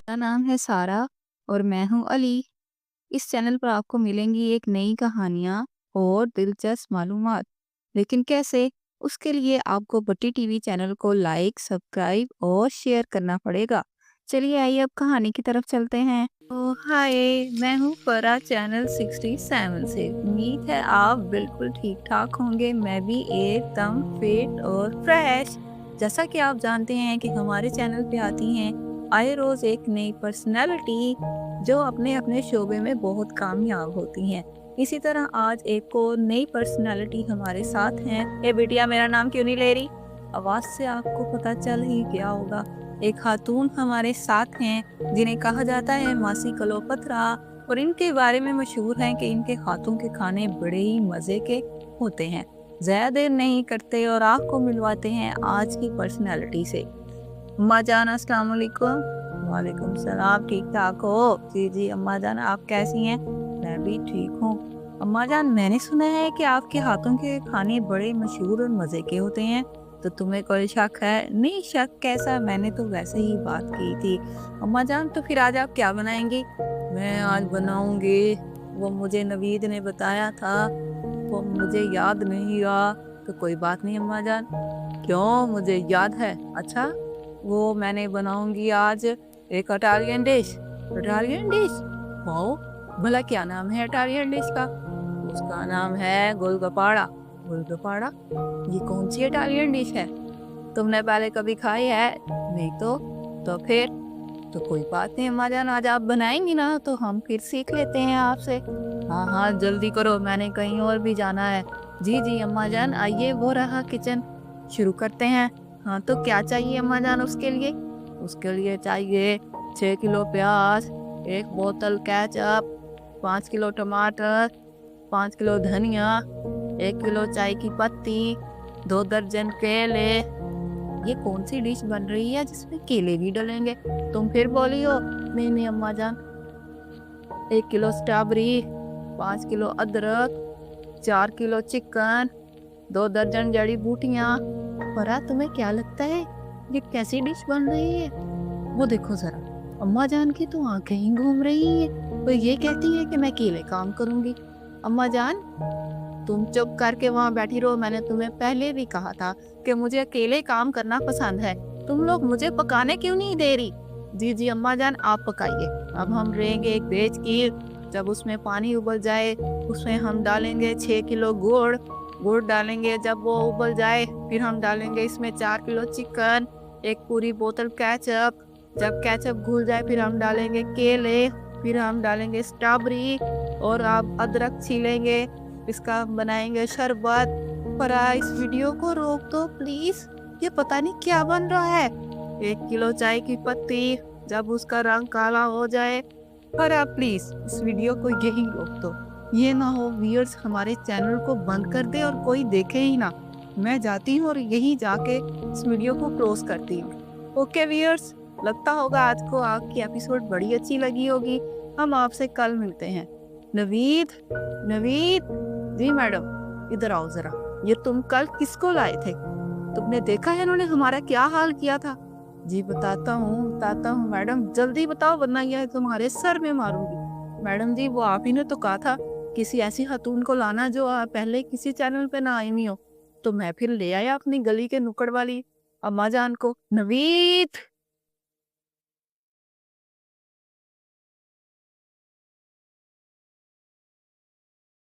मेरा नाम है सारा और मैं हूँ अली। इस चैनल पर आपको मिलेंगी एक नई कहानियाँ और दिलचस्प मालूमात। लेकिन कैसे? उसके लिए आपको बट्टी टीवी चैनल को लाइक, सब्सक्राइब और शेयर करना पड़ेगा। चलिए आइए अब कहानी की तरफ चलते हैं। हाय, मैं हूँ फरा चैनल 67 से। उम्मीद है आप बिल्कुल ठीक ठाक होंगे। मैं भी एकदम फिट और फ्रेश। जैसा कि आप जानते हैं कि हमारे चैनल पे आती हैं आए रोज एक नई पर्सनैलिटी जो अपने अपने शोबे में बहुत कामयाब होती हैं। इसी तरह आज एक और नई पर्सनैलिटी हमारे साथ हैं। ए बिटिया, मेरा नाम क्यों नहीं ले रही? आवाज से आपको पता चल ही गया होगा। एक खातून हमारे साथ हैं जिन्हें कहा जाता है मासी कलोपत्रा, और इनके बारे में मशहूर है कि इनके हाथों के खाने बड़े ही मजे के होते हैं। ज्यादा देर नहीं करते और आपको मिलवाते हैं आज की पर्सनैलिटी से। अम्मा जान, अस्सलाम वालेकुम। वालेकुम सलाम। ठीक ठाक हो? जी जी अम्मा जान, आप कैसी हैं? मैं भी ठीक हूँ। अम्मा जान, मैंने सुना है कि आपके हाथों के खाने बड़े मशहूर और मजे के होते हैं, तो तुम्हें कोई शक है? नहीं, शक कैसा, मैंने तो वैसे ही बात की थी। अम्मा जान, तो फिर आज आप क्या बनाएंगी? मैं आज बनाऊंगी, वो मुझे नवीद ने बताया था, वो मुझे याद नहीं रहा। तो कोई बात नहीं अम्मा जान। क्यों, मुझे याद है। अच्छा, वो मैंने बनाऊंगी आज एक Italian dish. Italian dish? Wow, भला क्या नाम है इटालियन डिश का? उसका नाम है गोलगपाड़ा। गोलगपाड़ा? ये कौन सी इटालियन डिश है? तुमने पहले कभी खाई है? नहीं तो फिर? तो कोई बात नहीं अम्मा जान, आज आप बनाएंगी ना तो हम फिर सीख लेते हैं आपसे। हाँ हाँ, जल्दी करो, मैंने कहीं और भी जाना है। जी जी अम्मा जान, आइए, वो रहा किचन। शुरू करते हैं। हाँ, तो क्या चाहिए अम्मा जान उसके लिए? उसके लिए चाहिए 6 किलो प्याज, 1 बोतल केचप, 5 किलो टमाटर, 5 किलो धनिया, 1 किलो चाय की पत्ती, 2 दर्जन केले। ये कौन सी डिश बन रही है जिसमें केले भी डलेंगे? तुम फिर बोली हो। नहीं नहीं अम्मा जान। 1 किलो स्ट्रॉबेरी, 5 किलो अदरक, 4 किलो चिकन, 2 दर्जन जड़ी बूटियाँ। फरा, तुम्हें क्या लगता है ये कैसी डिश बन रही है? वो देखो जरा, अम्मा जान की तो आंखें ही घूम रही है। वो ये कहती है कि मैं अकेले काम करूंगी। अम्मा जान, तुम चुप करके वहां बैठी रहो। मैंने तुम्हें पहले भी कहा था कि मुझे अकेले काम करना पसंद है। तुम लोग मुझे पकाने क्यों नहीं दे रही? जी जी अम्मा जान, आप पकाइए। अब हम लेंगे एक बेच की। जब उसमें पानी उबल जाए उसमें हम डालेंगे 6 किलो गुड़। गुड़ डालेंगे, जब वो उबल जाए फिर हम डालेंगे इसमें 4 किलो चिकन, एक पूरी बोतल केचप। जब केचप घुल जाए फिर हम डालेंगे केले, फिर हम डालेंगे स्ट्रॉबेरी, और आप अदरक छीलेंगे। इसका बनाएंगे शरबत। पर इस वीडियो को रोक दो प्लीज, ये पता नहीं क्या बन रहा है। 1 किलो चाय की पत्ती, जब उसका रंग काला हो जाए। पर आप प्लीज इस वीडियो को यही रोक दो। ये ना हो व्यूअर्स हमारे चैनल को बंद कर दे और कोई देखे ही ना। मैं जाती हूँ और यही जाके इस वीडियो को क्लोज करती हूँ। ओके व्यूअर्स, लगता होगा आज को आपकी एपिसोड बड़ी अच्छी लगी होगी। हम आपसे कल मिलते हैं। नवीद, नवीद। जी मैडम, इधर आओ जरा। ये तुम कल किसको लाए थे? तुमने देखा है इन्होंने हमारा क्या हाल किया था? जी बताता हूँ मैडम, जल्दी बताओ वरना यह तुम्हारे सर में मारूंगी। मैडम जी, वो आप ही ने तो कहा था किसी ऐसी खातून को लाना जो पहले किसी चैनल पे ना आई नहीं हो, तो मैं फिर ले आया अपनी गली के नुक्कड़ वाली अम्मा जान को। नवीद,